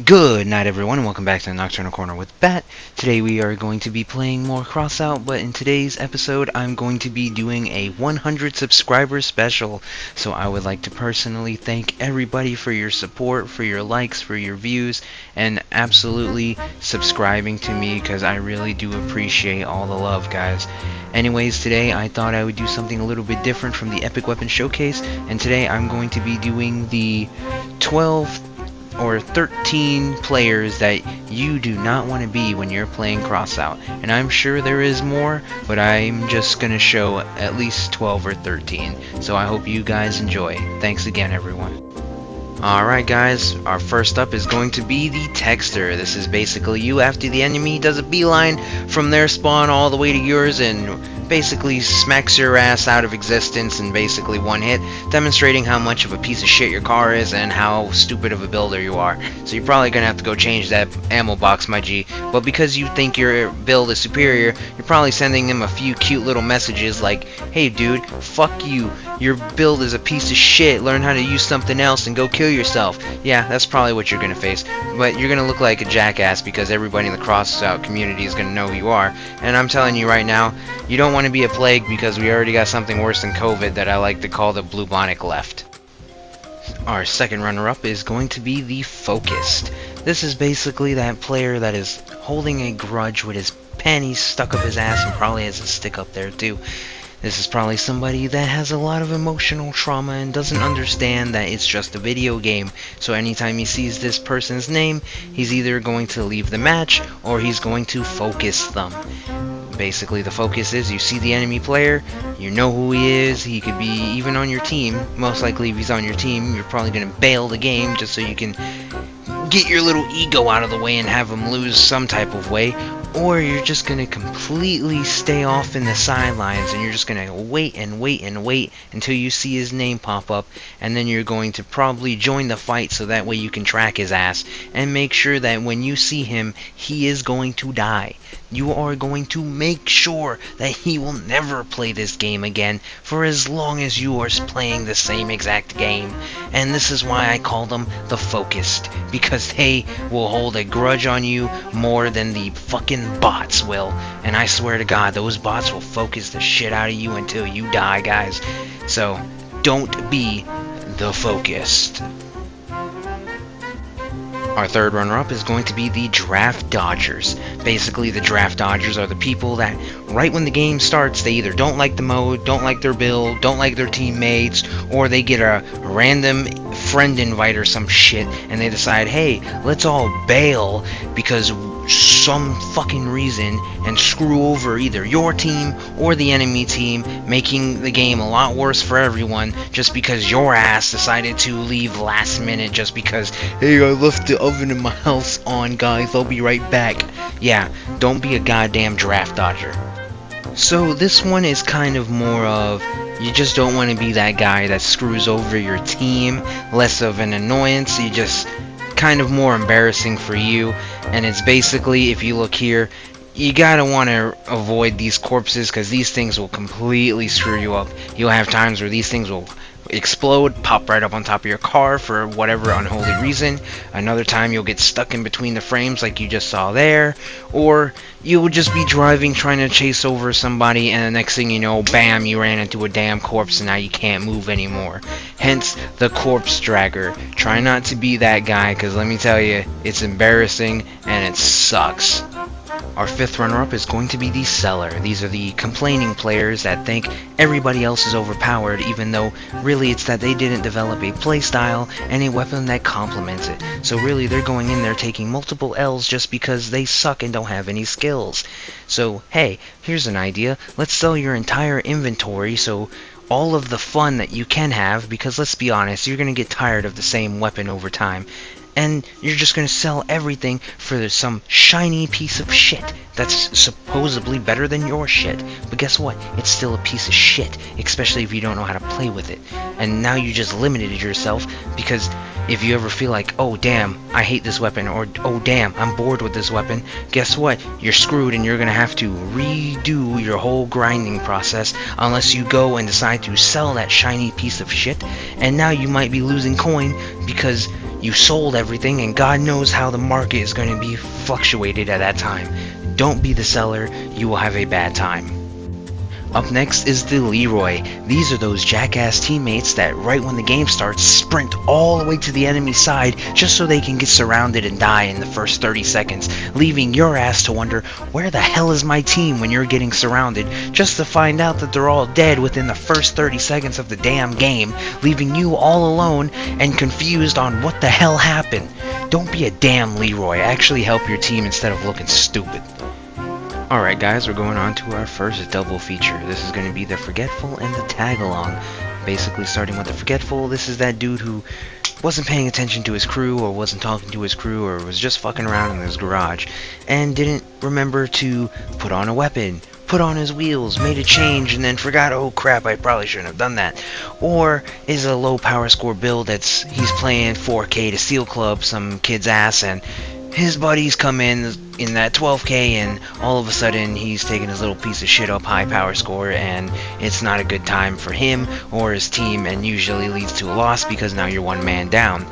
Good night everyone and welcome back to the Nocturnal Corner with Bat. Today we are going to be playing more Crossout, but in today's episode I'm going to be doing a 100 subscriber special. So I would like to personally thank everybody for your support, for your likes, for your views, and absolutely subscribing to me because I really do appreciate all the love, guys. Anyways, today I thought I would do something a little bit different from the Epic Weapon Showcase, and today I'm going to be doing the 12 or 13 players that you do not want to be when you're playing Crossout. And I'm sure there is more, but I'm just going to show at least 12 or 13. So I hope you guys enjoy. Thanks again, everyone. Alright guys, our first up is going to be the Texter. This is basically you after the enemy does a beeline from their spawn all the way to yours and basically smacks your ass out of existence in basically one hit, demonstrating how much of a piece of shit your car is and how stupid of a builder you are. So you're probably gonna have to go change that ammo box, my G. But because you think your build is superior, you're probably sending them a few cute little messages like, hey dude, fuck you, your build is a piece of shit, learn how to use something else and go kill yourself. Yeah, that's probably what you're gonna face. But you're gonna look like a jackass because everybody in the Crossout community is gonna know who you are. And I'm telling you right now, you don't want to be a plague because we already got something worse than COVID that I like to call the bubonic left. Our second runner-up is going to be the Focused. This is basically that player that is holding a grudge with his panties stuck up his ass and probably has a stick up there too. This is probably somebody that has a lot of emotional trauma and doesn't understand that it's just a video game. So anytime he sees this person's name, he's either going to leave the match or he's going to focus them. Basically, the focus is you see the enemy player, you know who he is, he could be even on your team. Most likely if he's on your team, you're probably going to bail the game just so you can get your little ego out of the way and have him lose some type of way. Or you're just going to completely stay off in the sidelines and you're just going to wait and wait and wait until you see his name pop up, and then you're going to probably join the fight so that way you can track his ass and make sure that when you see him, he is going to die. You are going to make sure that he will never play this game again for as long as you are playing the same exact game. And this is why I call them the Focused, because they will hold a grudge on you more than the fucking bots will. And I swear to God, those bots will focus the shit out of you until you die, guys. So don't be the Focused. Our third runner-up is going to be the Draft Dodgers. Basically, the Draft Dodgers are the people that, right when the game starts, they either don't like the mode, don't like their build, don't like their teammates, or they get a random friend invite or some shit, and they decide, hey, let's all bail because some fucking reason and screw over either your team or the enemy team, making the game a lot worse for everyone just because your ass decided to leave last minute just because, hey, I left the oven in my house on, guys, I'll be right back. Yeah, don't be a goddamn draft dodger. So this one is kind of more of, you just don't want to be that guy that screws over your team, less of an annoyance, you just kind of more embarrassing for you. And it's basically, if you look here, you gotta want to avoid these corpses because these things will completely screw you up. You'll have times where these things will explode, pop right up on top of your car for whatever unholy reason. Another time you'll get stuck in between the frames like you just saw there, or you will just be driving trying to chase over somebody and the next thing you know, bam, you ran into a damn corpse and now you can't move anymore. Hence the corpse dragger. Try not to be that guy because let me tell you, it's embarrassing and it sucks. Our fifth runner-up is going to be the Seller. These are the complaining players that think everybody else is overpowered, even though really it's that they didn't develop a playstyle and a weapon that complements it. So really they're going in there taking multiple L's just because they suck and don't have any skills. So hey, here's an idea. Let's sell your entire inventory so all of the fun that you can have, because let's be honest, you're going to get tired of the same weapon over time. And you're just going to sell everything for some shiny piece of shit that's supposedly better than your shit. But guess what? It's still a piece of shit, especially if you don't know how to play with it. And now you just limited yourself because if you ever feel like, oh damn, I hate this weapon, or oh damn, I'm bored with this weapon, guess what? You're screwed and you're going to have to redo your whole grinding process unless you go and decide to sell that shiny piece of shit. And now you might be losing coin because You sold everything, and God knows how the market is going to be fluctuated at that time. Don't be the seller, you will have a bad time. Up next is the Leroy. These are those jackass teammates that right when the game starts sprint all the way to the enemy side just so they can get surrounded and die in the first 30 seconds, leaving your ass to wonder, where the hell is my team when you're getting surrounded, just to find out that they're all dead within the first 30 seconds of the damn game, leaving you all alone and confused on what the hell happened. Don't be a damn Leroy, actually help your team instead of looking stupid. Alright guys, we're going on to our first double feature. This is going to be the Forgetful and the Tag-Along. Basically starting with the Forgetful, this is that dude who wasn't paying attention to his crew, or wasn't talking to his crew, or was just fucking around in his garage, and didn't remember to put on a weapon, put on his wheels, made a change, and then forgot, oh crap, I probably shouldn't have done that. Or is a low power score build he's playing 4K to Steel Club some kid's ass, and his buddies come in that 12K, and all of a sudden he's taking his little piece of shit up high power score, and it's not a good time for him or his team, and usually leads to a loss because now you're one man down.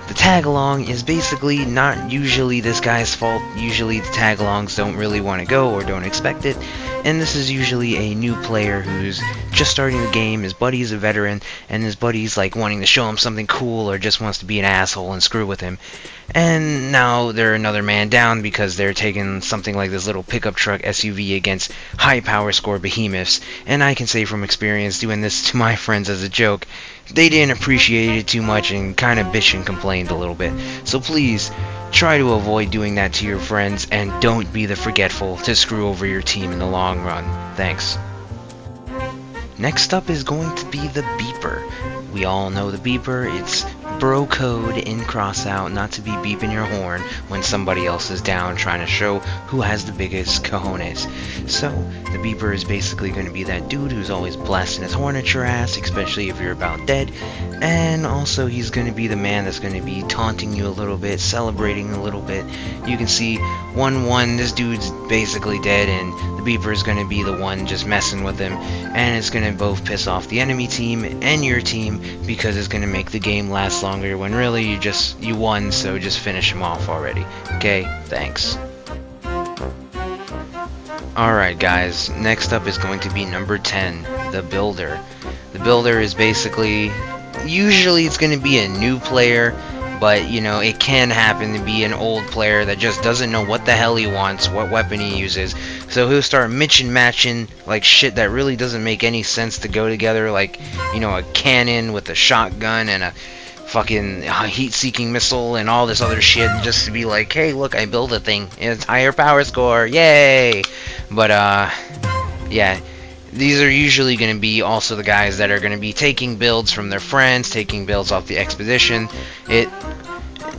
The tag-along is basically not usually this guy's fault. Usually the tag-alongs don't really want to go or don't expect it, and this is usually a new player who's just starting the game. His buddy's a veteran, and his buddy's like wanting to show him something cool or just wants to be an asshole and screw with him. And now they're another man down because they're taking something like this little pickup truck SUV against high power score behemoths. And I can say from experience, doing this to my friends as a joke, they didn't appreciate it too much and kind of bitched and complained a little bit. So please, try to avoid doing that to your friends, and don't be the Forgetful to screw over your team in the long run. Thanks. Next up is going to be the Beeper. We all know the Beeper. It's bro code in Crossout not to be beeping your horn when somebody else is down, trying to show who has the biggest cojones. So the Beeper is basically going to be that dude who's always blasting his horn at your ass, especially if you're about dead. And also he's going to be the man that's going to be taunting you a little bit, celebrating a little bit. You can see 1-1, this dude's basically dead, and the Beeper is going to be the one just messing with him, and it's going to both piss off the enemy team and your team because it's going to make the game last longer when really you won, so just finish him off already. Okay, thanks. Alright guys, next up is going to be number 10, the Builder. The Builder is basically, usually it's going to be a new player, but you know, it can happen to be an old player that just doesn't know what the hell he wants, what weapon he uses, so he'll start mix and matching like shit that really doesn't make any sense to go together, like, you know, a cannon with a shotgun and a fucking heat-seeking missile and all this other shit, just to be like, hey, look, I built a thing, it's higher power score, yay! But yeah, these are usually going to be also the guys that are going to be taking builds from their friends, taking builds off the expedition.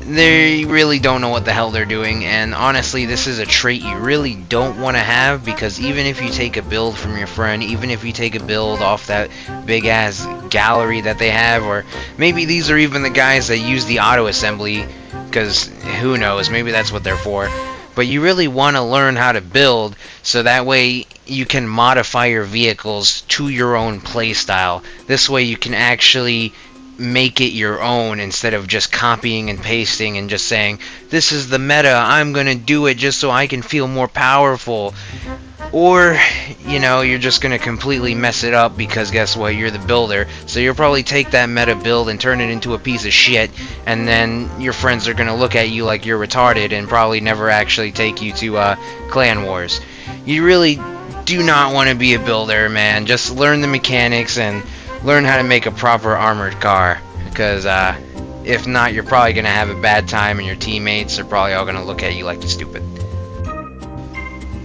They really don't know what the hell they're doing, and honestly, this is a trait you really don't want to have, because even if you take a build from your friend, even if you take a build off that big-ass gallery that they have, or maybe these are even the guys that use the auto-assembly, because who knows, maybe that's what they're for. But you really want to learn how to build, so that way you can modify your vehicles to your own playstyle. This way you can actually make it your own instead of just copying and pasting and just saying, this is the meta, I'm gonna do it just so I can feel more powerful. Or, you know, you're just gonna completely mess it up because guess what, you're the builder, so you'll probably take that meta build and turn it into a piece of shit, and then your friends are gonna look at you like you're retarded and probably never actually take you to Clan Wars. You really do not want to be a builder, man. Just learn the mechanics and learn how to make a proper armored car, because if not, you're probably gonna have a bad time and your teammates are probably all gonna look at you like you're stupid.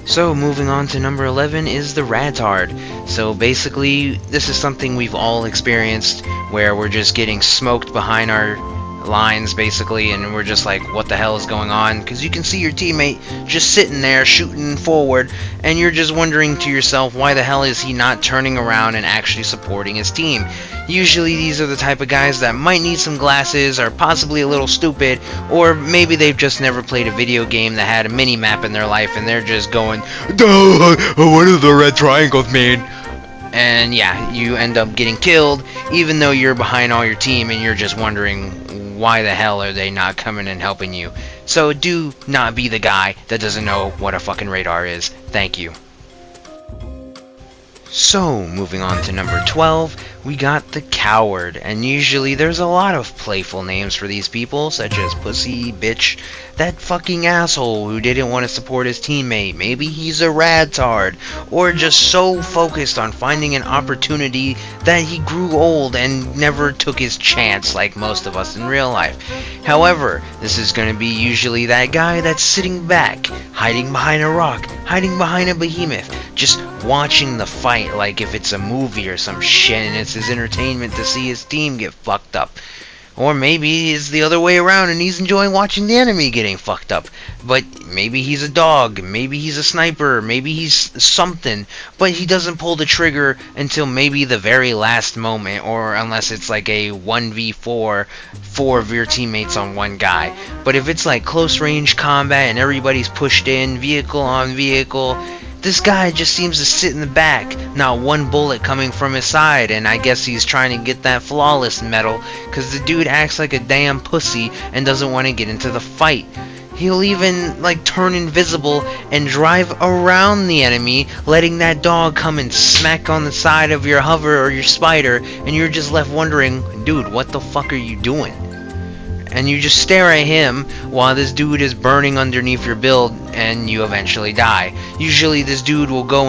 So moving on to number 11 is the Radtard. So basically this is something we've all experienced, where we're just getting smoked behind our lines basically, and we're just like, what the hell is going on? Because you can see your teammate just sitting there shooting forward, and you're just wondering to yourself, why the hell is he not turning around and actually supporting his team? Usually these are the type of guys that might need some glasses, or possibly a little stupid, or maybe they've just never played a video game that had a mini-map in their life, and they're just going, duh, what do the red triangles mean? And yeah, you end up getting killed, even though you're behind all your team, and you're just wondering why the hell are they not coming and helping you? So do not be the guy that doesn't know what a fucking radar is. Thank you. So, moving on to number 12, we got the Coward, and usually there's a lot of playful names for these people, such as Pussy, Bitch, that fucking asshole who didn't want to support his teammate, maybe he's a radtard, or just so focused on finding an opportunity that he grew old and never took his chance like most of us in real life. However, this is going to be usually that guy that's sitting back, hiding behind a rock, hiding behind a behemoth, just watching the fight like if it's a movie or some shit and it's his entertainment to see his team get fucked up. Or maybe it's the other way around and he's enjoying watching the enemy getting fucked up. But maybe he's a dog, maybe he's a sniper, maybe he's something, but he doesn't pull the trigger until maybe the very last moment, or unless it's like a 1v4, 4 of your teammates on one guy. But if it's like close range combat and everybody's pushed in, vehicle on vehicle, this guy just seems to sit in the back, not one bullet coming from his side, and I guess he's trying to get that flawless medal, cause the dude acts like a damn pussy and doesn't want to get into the fight. He'll even like turn invisible and drive around the enemy, letting that dog come and smack on the side of your hover or your spider, and you're just left wondering, dude, what the fuck are you doing? And you just stare at him while this dude is burning underneath your build and you eventually die. Usually this dude will go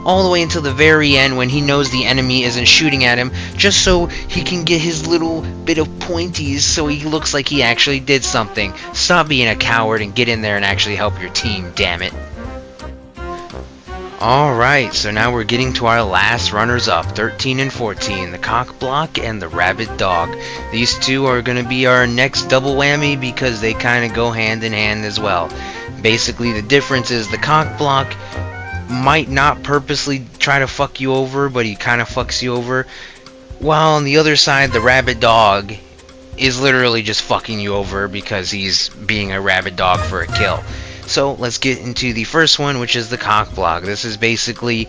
all the way until the very end when he knows the enemy isn't shooting at him, just so he can get his little bit of pointies so he looks like he actually did something. Stop being a coward and get in there and actually help your team, damn it. Alright, so now we're getting to our last runners-up, 13 and 14, the Cock Block and the Rabid Dog. These two are going to be our next double whammy because they kind of go hand in hand as well. Basically, the difference is the Cock Block might not purposely try to fuck you over, but he kind of fucks you over. While on the other side, the Rabid Dog is literally just fucking you over because he's being a rabid dog for a kill. So let's get into the first one, which is the Cock Block. This is basically,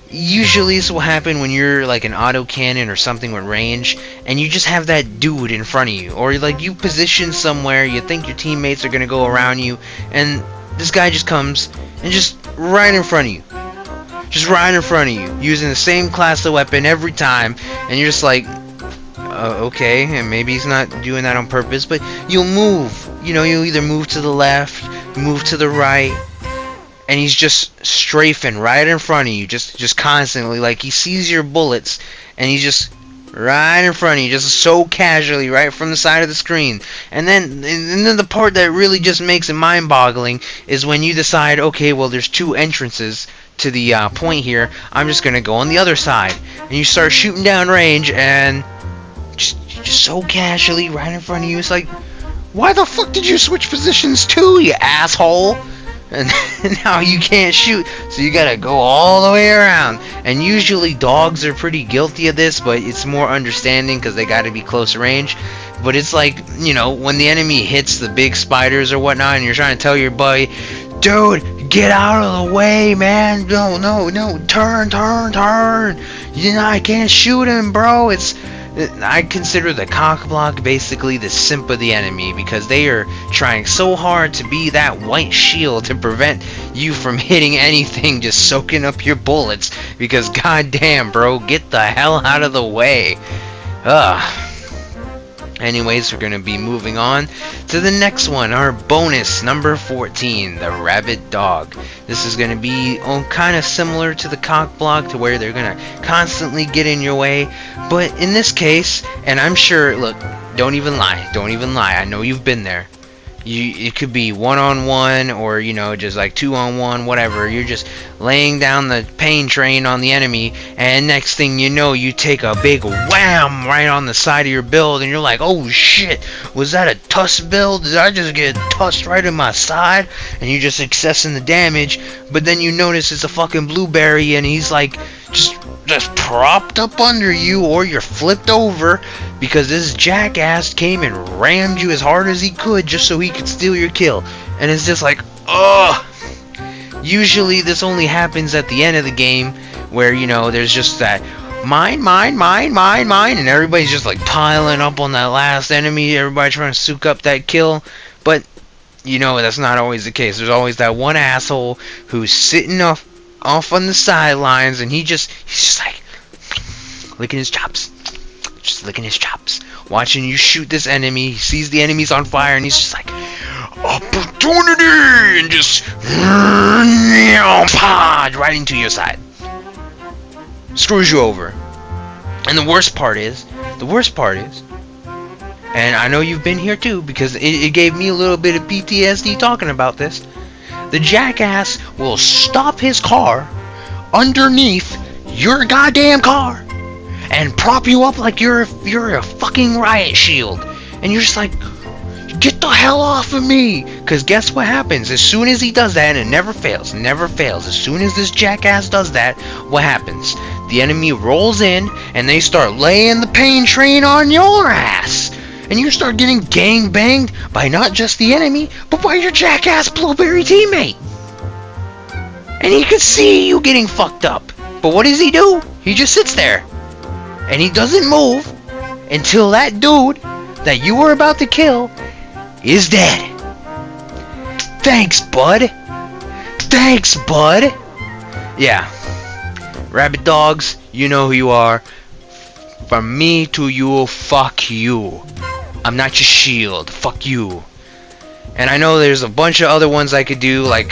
usually this will happen when you're like an auto cannon or something with range, and you just have that dude in front of you, or like you position somewhere, you think your teammates are gonna go around you, and this guy just comes and just right in front of you, just right in front of you, using the same class of weapon every time, and you're just like, okay, and maybe he's not doing that on purpose, but you'll move. You know, you'll either move to the left, move to the right, and he's just strafing right in front of you, just constantly, like he sees your bullets, and he's just right in front of you, just so casually, right from the side of the screen. And then the part that really just makes it mind-boggling is when you decide, okay, well, there's two entrances to the point here, I'm just gonna go on the other side, and you start shooting down range, and just so casually right in front of you, it's like, why the fuck did you switch positions too, you asshole? And now you can't shoot, so you gotta go all the way around. And usually dogs are pretty guilty of this, but it's more understanding because they gotta be close range. But it's like, you know, when the enemy hits the big spiders or whatnot, and you're trying to tell your buddy, dude, get out of the way, man. No, turn. You know, I can't shoot him, bro. I consider the Cock Block basically the simp of the enemy, because they are trying so hard to be that white shield to prevent you from hitting anything, just soaking up your bullets, because goddamn, bro, get the hell out of the way. Anyways, we're going to be moving on to the next one, our bonus, number 14, the Rabid Dog. This is going to be kind of similar to the Cock Block, to where they're going to constantly get in your way. But in this case, and I'm sure, look, don't even lie, I know you've been there. It could be one-on-one, or, you know, just like two-on-one, whatever. You're just laying down the pain train on the enemy, and next thing you know, you take a big wham right on the side of your build, and you're like, oh shit, was that a tuss build? Did I just get tussed right in my side? And you're just accessing the damage, but then you notice it's a fucking blueberry, and he's like, just propped up under you, or you're flipped over because this jackass came and rammed you as hard as he could just so he could steal your kill. And it's just like, ugh. Usually this only happens at the end of the game, where, you know, there's just that Mine, mine, mine, mine, mine, and everybody's just like piling up on that last enemy. Everybody trying to soak up that kill, but you know that's not always the case. There's always that one asshole who's sitting off on the sidelines, and he's just like licking his chops, just licking his chops, watching you shoot this enemy. He sees the enemy's on fire, and he's just like, opportunity, and just right into your side. Screws you over. And the worst part is, and I know you've been here too, because it gave me a little bit of PTSD talking about this. The jackass will stop his car underneath your goddamn car and prop you up like you're a fucking riot shield. And you're just like, get the hell off of me! Because guess what happens? As soon as he does that, and it never fails, as soon as this jackass does that, what happens? The enemy rolls in, and they start laying the pain train on your ass! And you start getting gang banged by not just the enemy, but by your jackass blueberry teammate! And he can see you getting fucked up. But what does he do? He just sits there. And he doesn't move until that dude that you were about to kill is dead. Thanks, bud. Thanks, bud. Yeah. Rabbit dogs, you know who you are. From me to you, fuck you. I'm not your shield. Fuck you. And I know there's a bunch of other ones I could do, like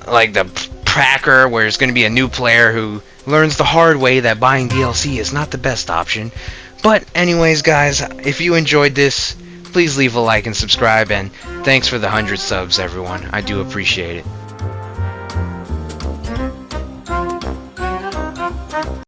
the Pracker, where it's going to be a new player who learns the hard way that buying DLC is not the best option. But anyways, guys, if you enjoyed this, please leave a like and subscribe, and thanks for the 100 subs, everyone. I do appreciate it.